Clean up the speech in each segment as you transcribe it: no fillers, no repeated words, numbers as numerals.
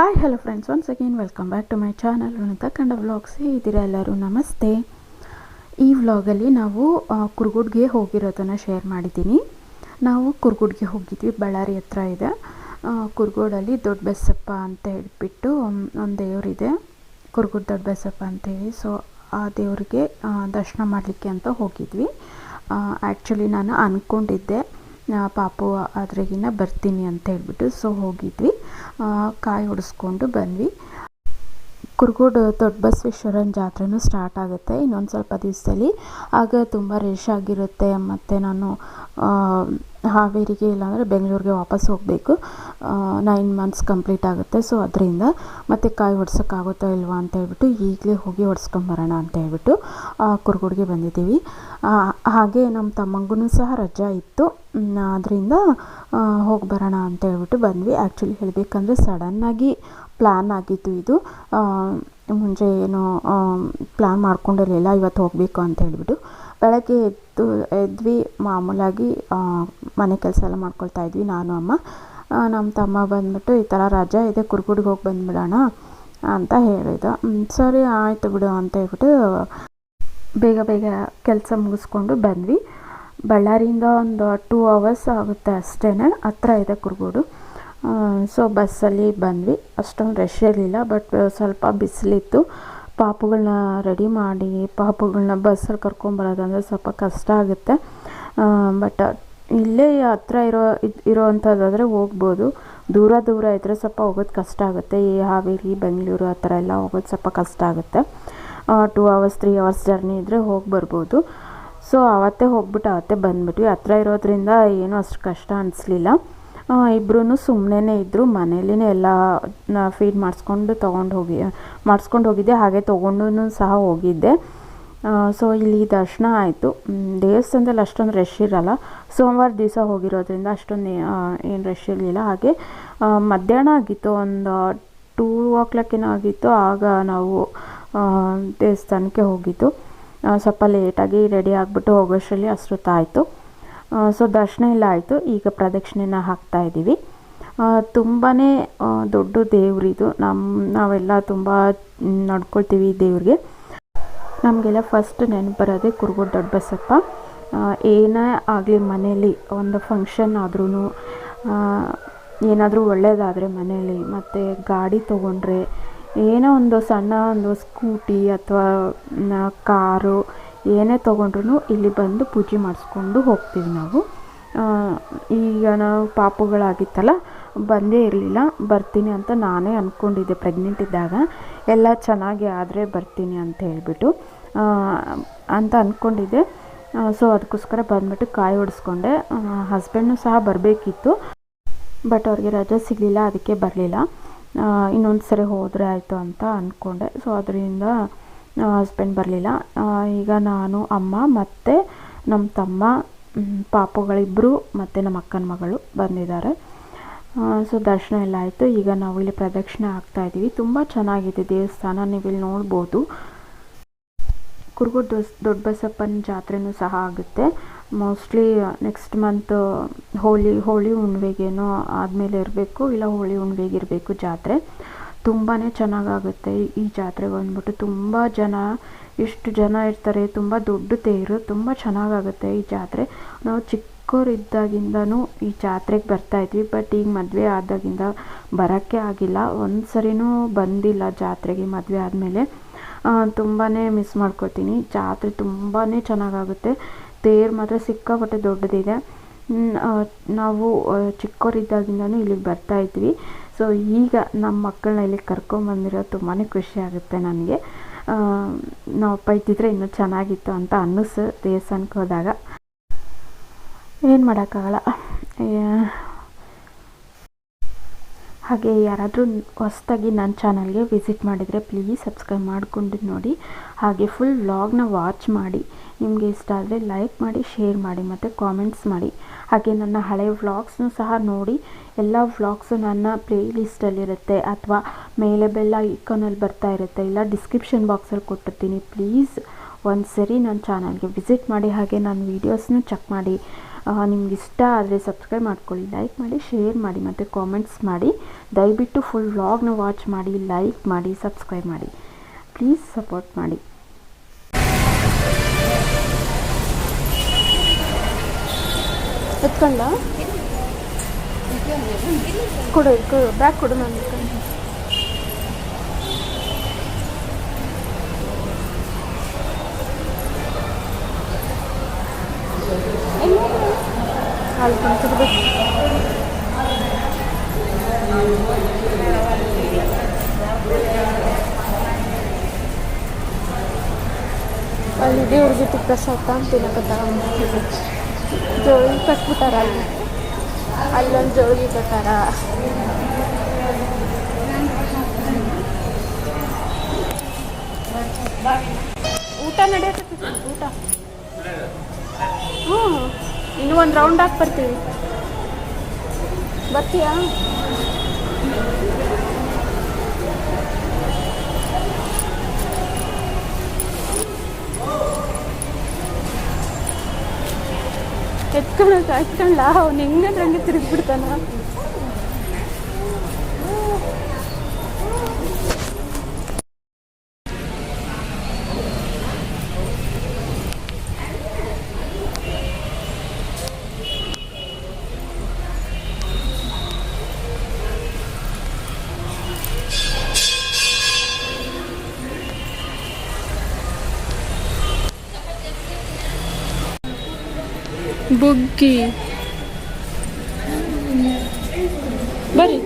Hi hello friends, once again welcome back to my channel Vanitha Kannada vlogs. ಹೇಗಿದ್ದೀರಾ ಎಲ್ಲರೂ? ನಮಸ್ತೆ. ಈ ವ್ಲಾಗಲ್ಲಿ ನಾವು ಕುರುಗುಡ್ಗೆ ಹೋಗಿರೋದನ್ನು ಶೇರ್ ಮಾಡಿದ್ದೀನಿ. ನಾವು ಕುರುಗುಡ್ಗೆ ಹೋಗಿದ್ವಿ, ಬಳ್ಳಾರಿ ಹತ್ರ ಇದೆ. ಕುರುಗೋಡಲ್ಲಿ ದೊಡ್ಡ ಬಸಪ್ಪ ಅಂತ ಹೇಳಿಬಿಟ್ಟು ಒಂದು ದೇವರಿದೆ, ಕುರುಗುಡ್ ದೊಡ್ಡ ಬಸಪ್ಪ ಅಂತೇಳಿ. ಸೊ ಆ ದೇವರಿಗೆ ದರ್ಶನ ಮಾಡಲಿಕ್ಕೆ ಅಂತ ಹೋಗಿದ್ವಿ. ಆ್ಯಕ್ಚುಲಿ ನಾನು ಅಂದ್ಕೊಂಡಿದ್ದೆ ಪಾಪು ಅದ್ರಾಗಿನ ಬರ್ತೀನಿ ಅಂತ ಹೇಳ್ಬಿಟ್ಟು. ಸೊ ಹೋಗಿದ್ವಿ, ಕಾಯಿ ಹೊಡೆಸ್ಕೊಂಡು ಬಂದ್ವಿ. ಕುರುಗೋಡು ದೊಡ್ಡ ಬಸವೇಶ್ವರನ ಜಾತ್ರೆನೂ ಸ್ಟಾರ್ಟ್ ಆಗುತ್ತೆ ಇನ್ನೊಂದು ಸ್ವಲ್ಪ ದಿವಸದಲ್ಲಿ. ಆಗ ತುಂಬ ರಶ್ ಆಗಿರುತ್ತೆ. ಮತ್ತು ನಾನು ಹಾವೇರಿಗೆ ಇಲ್ಲಾಂದರೆ ಬೆಂಗಳೂರಿಗೆ ವಾಪಸ್ ಹೋಗಬೇಕು. 9 ಮಂತ್ಸ್ ಕಂಪ್ಲೀಟ್ ಆಗುತ್ತೆ. ಸೊ ಅದರಿಂದ ಮತ್ತೆ ಕಾಯಿ ಹೊಡ್ಸೋಕ್ಕಾಗುತ್ತೋ ಇಲ್ವಾ ಅಂತ ಹೇಳ್ಬಿಟ್ಟು ಈಗಲೇ ಹೋಗಿ ಹೊಡ್ಸ್ಕೊಂಬರೋಣ ಅಂತ ಹೇಳ್ಬಿಟ್ಟು ಕುರುಗೋಡಿಗೆ ಬಂದಿದ್ದೀವಿ. ಹಾಗೆ ನಮ್ಮ ತಮ್ಮಂಗೂ ಸಹ ರಜಾ ಇತ್ತು, ಅದರಿಂದ ಹೋಗಿ ಬರೋಣ ಅಂತ ಹೇಳ್ಬಿಟ್ಟು ಬಂದ್ವಿ. ಆ್ಯಕ್ಚುಲಿ ಹೇಳಬೇಕಂದ್ರೆ ಸಡನ್ನಾಗಿ ಪ್ಲ್ಯಾನ್ ಆಗಿತ್ತು ಇದು. ಮುಂಚೆ ಏನೋ ಪ್ಲ್ಯಾನ್ ಮಾಡ್ಕೊಂಡಿರಲಿಲ್ಲ ಇವತ್ತು ಹೋಗಬೇಕು ಅಂತ ಹೇಳ್ಬಿಟ್ಟು. ಬೆಳಗ್ಗೆ ಎದ್ವಿ, ಮಾಮೂಲಾಗಿ ಮನೆ ಕೆಲಸ ಎಲ್ಲ ಮಾಡ್ಕೊಳ್ತಾ ಇದ್ವಿ ನಾನು ಅಮ್ಮ. ನಮ್ಮ ತಮ್ಮ ಬಂದ್ಬಿಟ್ಟು ಈ ಥರ ರಜಾ ಇದೆ, ಕುರುಗುಡಿಗೆ ಹೋಗಿ ಬಂದುಬಿಡೋಣ ಅಂತ ಹೇಳಿದ. ಸರಿ ಆಯಿತು ಬಿಡು ಅಂತ ಹೇಳ್ಬಿಟ್ಟು ಬೇಗ ಬೇಗ ಕೆಲಸ ಮುಗಿಸ್ಕೊಂಡು ಬಂದ್ವಿ. ಬಳ್ಳಾರಿಯಿಂದ ಒಂದು 2 hours ಆಗುತ್ತೆ ಅಷ್ಟೇ, ಹತ್ರ ಇದೆ ಕುರುಗೋಡು. ಸೊ ಬಸ್ಸಲ್ಲಿ ಬಂದ್ವಿ. ಅಷ್ಟೊಂದು ರಶ್ ಇರಲಿಲ್ಲ, ಬಟ್ ಸ್ವಲ್ಪ ಬಿಸಿಲಿತ್ತು. ಪಾಪುಗಳನ್ನ ರೆಡಿ ಮಾಡಿ ಪಾಪುಗಳನ್ನ ಬಸ್ಸಲ್ಲಿ ಕರ್ಕೊಂಬರೋದಂದರೆ ಸ್ವಲ್ಪ ಕಷ್ಟ ಆಗುತ್ತೆ. ಬಟ್ ಇಲ್ಲೇ ಹತ್ರ ಇರೋವಂಥದ್ದಾದರೆ ಹೋಗ್ಬೋದು. ದೂರ ಇದ್ದರೆ ಸ್ವಲ್ಪ ಹೋಗೋದು ಕಷ್ಟ ಆಗುತ್ತೆ. ಈ ಹಾವೇರಿ ಬೆಂಗಳೂರು ಆ ಥರ ಎಲ್ಲ ಹೋಗೋದು ಸ್ವಲ್ಪ ಕಷ್ಟ ಆಗುತ್ತೆ. 2 hours 3 hours ಜರ್ನಿ ಇದ್ದರೆ ಹೋಗಿ ಬರ್ಬೋದು. ಸೊ ಅವತ್ತೇ ಹೋಗ್ಬಿಟ್ಟು ಅವತ್ತೇ ಬಂದುಬಿಟ್ವಿ. ಹತ್ರ ಇರೋದ್ರಿಂದ ಏನೂ ಅಷ್ಟು ಕಷ್ಟ ಅನಿಸ್ಲಿಲ್ಲ. ಇಬ್ಬರೂ ಸುಮ್ಮನೆ ಇದ್ದರು. ಮನೇಲಿನೇ ಎಲ್ಲ ಫೀಡ್ ಮಾಡಿಸ್ಕೊಂಡು ಹೋಗಿದ್ದೆ, ಹಾಗೆ ತೊಗೊಂಡು ಸಹ ಹೋಗಿದ್ದೆ. ಸೊ ಇಲ್ಲಿ ದರ್ಶನ ಆಯಿತು. ದೇವಸ್ಥಾನದಲ್ಲಿ ಅಷ್ಟೊಂದು ರಶ್ ಇರಲ್ಲ. ಸೋಮವಾರ ದಿವಸ ಹೋಗಿರೋದ್ರಿಂದ ಅಷ್ಟೊಂದು ಏನು ರಶ್ ಇರಲಿಲ್ಲ. ಹಾಗೆ ಮಧ್ಯಾಹ್ನ ಆಗಿತ್ತು, ಒಂದು 2 o'clock ಏನೋ ಆಗಿತ್ತು. ಆಗ ನಾವು ದೇವಸ್ಥಾನಕ್ಕೆ ಹೋಗಿದ್ದು. ಸ್ವಲ್ಪ ಲೇಟಾಗಿ ರೆಡಿ ಆಗಿಬಿಟ್ಟು ಹೋಗೋಷ್ಟರಲ್ಲಿ ಅಷ್ಟೊತ್ತಾಯಿತು. ಸೊ ದರ್ಶನ ಎಲ್ಲ ಆಯಿತು. ಈಗ ಪ್ರದಕ್ಷಿಣೆನ ಹಾಕ್ತಾಯಿದ್ದೀವಿ. ತುಂಬಾ ದೊಡ್ಡ ದೇವರಿದು. ನಾವೆಲ್ಲ ತುಂಬ ನಡ್ಕೊಳ್ತೀವಿ ಈ ದೇವ್ರಿಗೆ. ನಮಗೆಲ್ಲ ಫಸ್ಟ್ ನೆನಪು ಬರೋದೇ ಕುರುಗೋಡು ದೊಡ್ಡ ಬಸಪ್ಪ. ಏನೇ ಆಗಲಿ ಮನೇಲಿ ಒಂದು ಫಂಕ್ಷನ್ ಆದ್ರೂ, ಏನಾದರೂ ಒಳ್ಳೆಯದಾದರೆ ಮನೇಲಿ, ಮತ್ತು ಗಾಡಿ ತೊಗೊಂಡ್ರೆ, ಏನೋ ಒಂದು ಸಣ್ಣ ಒಂದು ಸ್ಕೂಟಿ ಅಥವಾ ಕಾರು ಏನೇ ತೊಗೊಂಡ್ರೂ ಇಲ್ಲಿ ಬಂದು ಪೂಜೆ ಮಾಡಿಸ್ಕೊಂಡು ಹೋಗ್ತೀವಿ ನಾವು. ಈಗ ನಾವು ಪಾಪುಗಳಾಗಿತ್ತಲ್ಲ, ಬಂದೇ ಇರಲಿಲ್ಲ. ಬರ್ತೀನಿ ಅಂತ ನಾನೇ ಅಂದ್ಕೊಂಡಿದ್ದೆ ಪ್ರೆಗ್ನೆಂಟ್ ಇದ್ದಾಗ, ಎಲ್ಲ ಚೆನ್ನಾಗಿ ಆದರೆ ಬರ್ತೀನಿ ಅಂತ ಹೇಳ್ಬಿಟ್ಟು ಅಂತ ಅಂದ್ಕೊಂಡಿದ್ದೆ. ಸೊ ಅದಕ್ಕೋಸ್ಕರ ಬಂದುಬಿಟ್ಟು ಕಾಯಿ ಹೊಡೆಸ್ಕೊಂಡೆ. ಹಸ್ಬೆಂಡ್ನು ಸಹ ಬರಬೇಕಿತ್ತು, ಬಟ್ ಅವ್ರಿಗೆ ರಜೆ ಸಿಗಲಿಲ್ಲ, ಅದಕ್ಕೆ ಬರಲಿಲ್ಲ. ಇನ್ನೊಂದು ಸರಿ ಹೋದರೆ ಆಯಿತು ಅಂತ ಅಂದ್ಕೊಂಡೆ. ಸೊ ಅದರಿಂದ ಹಸ್ಬೆಂಡ್ ಬರಲಿಲ್ಲ. ಈಗ ನಾನು, ಅಮ್ಮ ಮತ್ತು ನಮ್ಮ ತಮ್ಮ, ಪಾಪುಗಳಿಬ್ಬರು ಮತ್ತು ನಮ್ಮ ಅಕ್ಕನ ಮಗಳು ಬಂದಿದ್ದಾರೆ. ಸೊ ದರ್ಶನ ಎಲ್ಲ ಆಯಿತು. ಈಗ ನಾವು ಇಲ್ಲಿ ಪ್ರದಕ್ಷಿಣೆ ಹಾಕ್ತಾಯಿದ್ದೀವಿ. ತುಂಬ ಚೆನ್ನಾಗಿದೆ ದೇವಸ್ಥಾನ, ನೀವು ಇಲ್ಲಿ ನೋಡ್ಬೋದು. ಕುರುಗೋಡು ದೊಡ್ಡ ಬಸಪ್ಪನ ಜಾತ್ರೆನೂ ಸಹ ಆಗುತ್ತೆ. ಮೋಸ್ಟ್ಲಿ ನೆಕ್ಸ್ಟ್ ಮಂತ್ ಹೋಳಿ ಹುಣ್ಣಿಮೆಗೇನೋ ಆದಮೇಲೆ ಇರಬೇಕು, ಇಲ್ಲ ಹೋಳಿ ಹುಣ್ಣಿಮೆಗೆ ಇರಬೇಕು ಜಾತ್ರೆ. ತುಂಬಾ ಚೆನ್ನಾಗಾಗುತ್ತೆ ಈ ಜಾತ್ರೆ ಬಂದ್ಬಿಟ್ಟು. ತುಂಬ ಜನ, ಎಷ್ಟು ಜನ ಇರ್ತಾರೆ, ತುಂಬ ದೊಡ್ಡ ತೇರು, ತುಂಬ ಚೆನ್ನಾಗಾಗುತ್ತೆ ಈ ಜಾತ್ರೆ. ನಾವು ಚಿಕ್ಕವರಿದ್ದಾಗಿಂದನೂ ಈ ಜಾತ್ರೆಗೆ ಬರ್ತಾಯಿದ್ವಿ, ಬಟ್ ಈಗ ಮದುವೆ ಆದಾಗಿಂದ ಬರೋಕ್ಕೆ ಆಗಿಲ್ಲ. ಒಂದು ಸರಿನೂ ಬಂದಿಲ್ಲ ಜಾತ್ರೆಗೆ ಮದುವೆ ಆದಮೇಲೆ. ತುಂಬಾ ಮಿಸ್ ಮಾಡ್ಕೊತೀನಿ. ಜಾತ್ರೆ ತುಂಬಾ ಚೆನ್ನಾಗಾಗುತ್ತೆ. ತೇರು ಮಾತ್ರ ಸಿಕ್ಕಾಪಟ್ಟೆ ದೊಡ್ಡದಿದೆ. ನಾವು ಚಿಕ್ಕವರಿದ್ದಾಗಿಂದನೂ ಇಲ್ಲಿಗೆ ಬರ್ತಾಯಿದ್ವಿ. ಸೊ ಈಗ ನಮ್ಮ ಮಕ್ಕಳನ್ನ ಇಲ್ಲಿಗೆ ಕರ್ಕೊಂಬಂದಿರೋ ತುಂಬಾ ಖುಷಿ ಆಗುತ್ತೆ ನನಗೆ. ನಾವು ಅಪ್ಪ ಇದ್ದಿದ್ರೆ ಇನ್ನೂ ಚೆನ್ನಾಗಿತ್ತು ಅಂತ ಅನ್ನಿಸು ದೇವಸ್ಥಾನಕ್ಕೆ ಹೋದಾಗ. ಏನು ಮಾಡೋಕ್ಕಾಗಲ್ಲ. ಹಾಗೆ ಯಾರಾದರೂ ಹೊಸದಾಗಿ ನನ್ನ ಚಾನಲ್ಗೆ ವಿಸಿಟ್ ಮಾಡಿದರೆ ಪ್ಲೀಸ್ ಸಬ್ಸ್ಕ್ರೈಬ್ ಮಾಡಿಕೊಂಡು ನೋಡಿ. ಹಾಗೆ ಫುಲ್ ವ್ಲಾಗ್ನ ವಾಚ್ ಮಾಡಿ, ನಿಮಗೆ ಇಷ್ಟ ಆದರೆ ಲೈಕ್ ಮಾಡಿ, ಶೇರ್ ಮಾಡಿ ಮತ್ತು ಕಾಮೆಂಟ್ಸ್ ಮಾಡಿ. ಹಾಗೆ ನನ್ನ ಹಳೆಯ ವ್ಲಾಗ್ಸ್ನೂ ಸಹ ನೋಡಿ. ಎಲ್ಲ ವ್ಲಾಗ್ಸು ನನ್ನ ಪ್ಲೇ ಲಿಸ್ಟಲ್ಲಿರುತ್ತೆ, ಅಥವಾ ಮೇಲೆ ಬೆಲ್ಲ ಐಕಾನಲ್ಲಿ ಬರ್ತಾ ಇರುತ್ತೆ, ಇಲ್ಲ ಡಿಸ್ಕ್ರಿಪ್ಷನ್ ಬಾಕ್ಸಲ್ಲಿ ಕೊಟ್ಟಿರ್ತೀನಿ. ಪ್ಲೀಸ್ ಒಂದು ಸರಿ ನನ್ನ ಚಾನಲ್ಗೆ ವಿಸಿಟ್ ಮಾಡಿ. ಹಾಗೆ ನನ್ನ ವೀಡಿಯೋಸ್ನೂ ಚೆಕ್ ಮಾಡಿ. ನಿಮ್ಗೆ ಇಷ್ಟ ಆದರೆ ಸಬ್ಸ್ಕ್ರೈಬ್ ಮಾಡ್ಕೊಳ್ಳಿ, ಲೈಕ್ ಮಾಡಿ, ಶೇರ್ ಮಾಡಿ ಮತ್ತು ಕಾಮೆಂಟ್ಸ್ ಮಾಡಿ. ದಯವಿಟ್ಟು ಫುಲ್ ವ್ಲಾಗ್ನ ವಾಚ್ ಮಾಡಿ, ಲೈಕ್ ಮಾಡಿ, ಸಬ್ಸ್ಕ್ರೈಬ್ ಮಾಡಿ. ಪ್ಲೀಸ್ ಸಪೋರ್ಟ್ ಮಾಡಿ. ಎತ್ಕೊಂಡ ಕೊಡು ಬ್ಯಾಗ್ ಕೊಡು, ನಾನು ಎತ್ಕೊಂಡು. ಅಲ್ಲಿ ದೇವ್ರ ಜೊತೆ ಪ್ರಸಾದ ತಿನ್ನಕತ್ತ ಜೋಳಿ ಕಟ್ಬಿಟ್ಟಾರ, ಅಲ್ಲೊಂದು ಜೋಳಿ ಕಟ್ಟಾರ. ಊಟ ನಡೆಯಕತ್ತ, ಊಟ. ಹ್ಞೂ, ಇನ್ನೂ ಒಂದು ರೌಂಡ್ ಹಾಕಿ ಬರ್ತೀವಿ. ಬರ್ತೀಯಾ? ಎತ್ಕೊಂಡ್ಲ ಅವ್ನು ಹೆಂಗಂದ್ರೆ ಹಂಗೆ ತಿರುಗಿಬಿಡ್ತಾನ. ಬುಗ್ಗಿ ಬರ್ರಿ.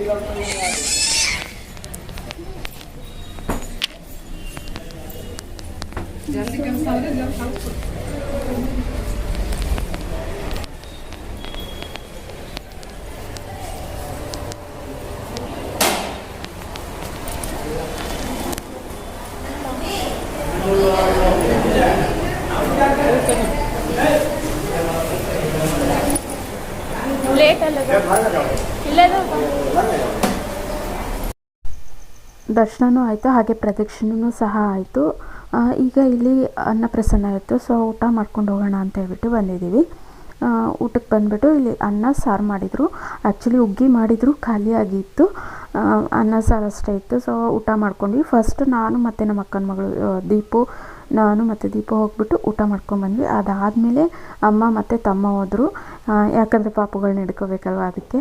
ದರ್ಶನವೂ ಆಯಿತು, ಹಾಗೆ ಪ್ರದಕ್ಷಿಣೆಯೂ ಸಹ ಆಯಿತು. ಈಗ ಇಲ್ಲಿ ಅನ್ನಪ್ರಸನ್ನ ಆಯಿತು, ಸೊ ಊಟ ಮಾಡ್ಕೊಂಡು ಹೋಗೋಣ ಅಂತ ಹೇಳ್ಬಿಟ್ಟು ಬಂದಿದ್ದೀವಿ. ಊಟಕ್ಕೆ ಬಂದುಬಿಟ್ಟು ಇಲ್ಲಿ ಅನ್ನ ಸಾರು ಮಾಡಿದರು. ಆ್ಯಕ್ಚುಲಿ ಹುಗ್ಗಿ ಮಾಡಿದರು, ಖಾಲಿಯಾಗಿತ್ತು. ಅನ್ನ ಸಾರು ಅಷ್ಟೇ ಇತ್ತು. ಸೊ ಊಟ ಮಾಡ್ಕೊಂಡ್ವಿ. ಫಸ್ಟ್ ನಾನು ಮತ್ತು ನಮ್ಮ ಅಕ್ಕನ ಮಗಳು ನಾನು ಮತ್ತು ದೀಪು ಹೋಗ್ಬಿಟ್ಟು ಊಟ ಮಾಡ್ಕೊಂಡ್ಬಂದ್ವಿ. ಅದಾದಮೇಲೆ ಅಮ್ಮ ಮತ್ತು ತಮ್ಮ ಹೋದರು, ಯಾಕಂದರೆ ಪಾಪುಗಳನ್ನ ಹಿಡ್ಕೋಬೇಕಲ್ವ, ಅದಕ್ಕೆ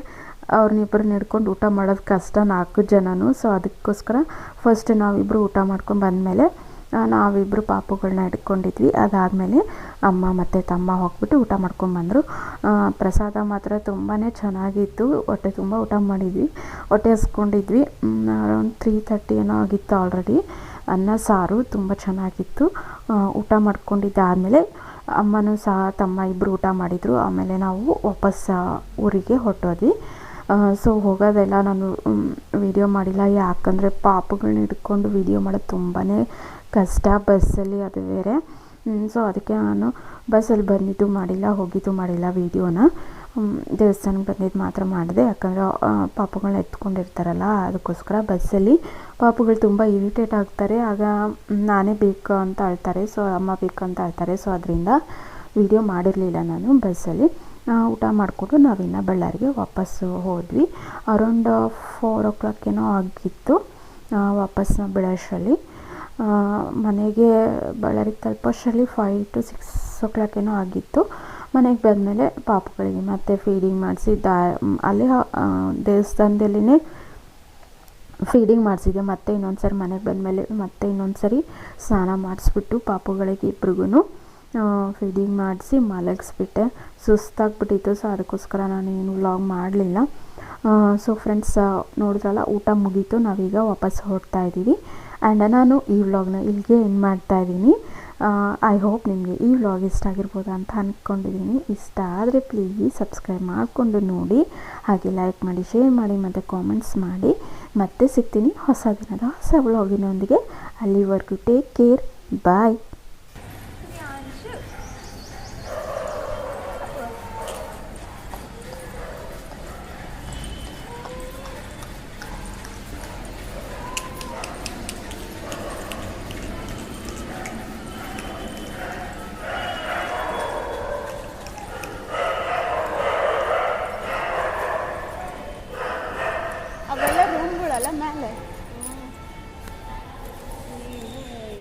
ಅವ್ರನ್ನಿಬ್ಬರನ್ನ ಹಿಡ್ಕೊಂಡು ಊಟ ಮಾಡೋದು ಕಷ್ಟ, 4 ಜನನೂ. ಸೊ ಅದಕ್ಕೋಸ್ಕರ ಫಸ್ಟ್ ನಾವಿಬ್ಬರು ಊಟ ಮಾಡ್ಕೊಂಡು ಬಂದಮೇಲೆ ನಾವಿಬ್ಬರು ಪಾಪುಗಳನ್ನ ಹಿಡ್ಕೊಂಡಿದ್ವಿ. ಅದಾದಮೇಲೆ ಅಮ್ಮ ಮತ್ತು ತಮ್ಮ ಹೋಗ್ಬಿಟ್ಟು ಊಟ ಮಾಡ್ಕೊಂಡ್ಬಂದರು. ಪ್ರಸಾದ ಮಾತ್ರ ತುಂಬಾ ಚೆನ್ನಾಗಿತ್ತು. ಹೊಟ್ಟೆ ತುಂಬ ಊಟ ಮಾಡಿದ್ವಿ, ಹೊಟ್ಟೆ ಹಸ್ಕೊಂಡಿದ್ವಿ. ಅರೌಂಡ್ 3:30 ಏನೋ ಆಗಿತ್ತು ಆಲ್ರೆಡಿ. ಅನ್ನ ಸಾರು ತುಂಬ ಚೆನ್ನಾಗಿತ್ತು. ಊಟ ಮಾಡ್ಕೊಂಡಿದ್ದಾದಮೇಲೆ ಅಮ್ಮನೂ ಸಹ ತಮ್ಮ ಇಬ್ಬರು ಊಟ ಮಾಡಿದರು. ಆಮೇಲೆ ನಾವು ವಾಪಸ್ ಊರಿಗೆ ಹೊರಟೋದ್ವಿ. ಸೊ ಹೋಗೋದೆಲ್ಲ ನಾನು ವಿಡಿಯೋ ಮಾಡಿಲ್ಲ, ಯಾಕಂದರೆ ಪಾಪುಗಳನ್ನ ಹಿಡ್ಕೊಂಡು ವಿಡಿಯೋ ಮಾಡೋದು ತುಂಬಾ ಕಷ್ಟ ಬಸ್ಸಲ್ಲಿ, ಅದು ಬೇರೆ. ಸೊ ಅದಕ್ಕೆ ನಾನು ಬಸ್ಸಲ್ಲಿ ಬಂದಿದ್ದು ಮಾಡಿಲ್ಲ, ಹೋಗಿದ್ದು ಮಾಡಿಲ್ಲ ವೀಡಿಯೋನ. ದೇವಸ್ಥಾನಕ್ಕೆ ಬಂದಿದ್ದು ಮಾತ್ರ ಮಾಡಿದೆ, ಯಾಕಂದರೆ ಪಾಪುಗಳನ್ನ ಎತ್ಕೊಂಡಿರ್ತಾರಲ್ಲ, ಅದಕ್ಕೋಸ್ಕರ. ಬಸ್ಸಲ್ಲಿ ಪಾಪುಗಳು ತುಂಬ ಇರಿಟೇಟ್ ಆಗ್ತಾರೆ, ಆಗ ನಾನೇ ಬೇಕು ಅಂತ ಅಳ್ತಾರೆ, ಸೊ ಅಮ್ಮ ಬೇಕು ಅಂತ ಅಳ್ತಾರೆ. ಸೊ ಅದರಿಂದ ವಿಡಿಯೋ ಮಾಡಿರಲಿಲ್ಲ ನಾನು ಬಸ್ಸಲ್ಲಿ. ಊಟ ಮಾಡಿಕೊಂಡು ನಾವಿನ್ನು ಬಳ್ಳಾರಿಗೆ ವಾಪಸ್ಸು ಹೋದ್ವಿ. ಅರೌಂಡ್ 4 o'clock ಏನೋ ಆಗಿತ್ತು ವಾಪಸ್ ಬಿಡೋಷ್ಟರಲ್ಲಿ. ಮನೆಗೆ ಬಳ್ಳಾರಿಗೆ ತಲುಪೋಷ್ಟರಲ್ಲಿ 5 to 6 o'clock ಏನೋ ಆಗಿತ್ತು. ಮನೆಗೆ ಬಂದಮೇಲೆ ಪಾಪುಗಳಿಗೆ ಮತ್ತೆ ಫೀಡಿಂಗ್ ಮಾಡಿಸಿ ಅಲ್ಲಿ ದೇವಸ್ಥಾನದಲ್ಲಿನೇ ಫೀಡಿಂಗ್ ಮಾಡಿಸಿದ್ದೆ. ಮತ್ತೆ ಇನ್ನೊಂದು ಸರಿ ಮನೆಗೆ ಬಂದಮೇಲೆ ಮತ್ತೆ ಇನ್ನೊಂದು ಸರಿ ಸ್ನಾನ ಮಾಡಿಸ್ಬಿಟ್ಟು ಪಾಪುಗಳಿಗೆ ಇಬ್ರಿಗೂ ಫೀಡಿಂಗ್ ಮಾಡಿಸಿ ಮಲಗಿಸ್ಬಿಟ್ಟೆ. ಸುಸ್ತಾಗ್ಬಿಟ್ಟಿತ್ತು, ಸೊ ಅದಕ್ಕೋಸ್ಕರ ನಾನೇನು ವ್ಲಾಗ್ ಮಾಡಲಿಲ್ಲ. ಸೊ ಫ್ರೆಂಡ್ಸ್, ನೋಡಿದ್ರಲ್ಲ, ಊಟ ಮುಗೀತು, ನಾವೀಗ ವಾಪಸ್ ಹೊರಡ್ತಾ ಇದ್ದೀವಿ. ಆ್ಯಂಡ್ ನಾನು ಈ ವ್ಲಾಗ್ನ ಇಲ್ಲಿಗೆ ಎಂಡ್ ಮಾಡ್ತಾಯಿದ್ದೀನಿ. ಐ ಹೋಪ್ ನಿಮಗೆ ಈ ವ್ಲಾಗ್ ಇಷ್ಟ ಆಗಿರ್ಬೋದು ಅಂತ ಅಂದ್ಕೊಂಡಿದ್ದೀನಿ. ಇಷ್ಟ ಆದರೆ ಪ್ಲೀಸ್ ಸಬ್ಸ್ಕ್ರೈಬ್ ಮಾಡಿಕೊಂಡು ನೋಡಿ, ಹಾಗೆ ಲೈಕ್ ಮಾಡಿ, ಶೇರ್ ಮಾಡಿ ಮತ್ತು ಕಾಮೆಂಟ್ಸ್ ಮಾಡಿ. ಮತ್ತೆ ಸಿಗ್ತೀನಿ ಹೊಸ ದಿನದ ಹೊಸ ವ್ಲಾಗಿನೊಂದಿಗೆ. ಅಲ್ಲಿವರೆಗೂ ಟೇಕ್ ಕೇರ್, ಬಾಯ್.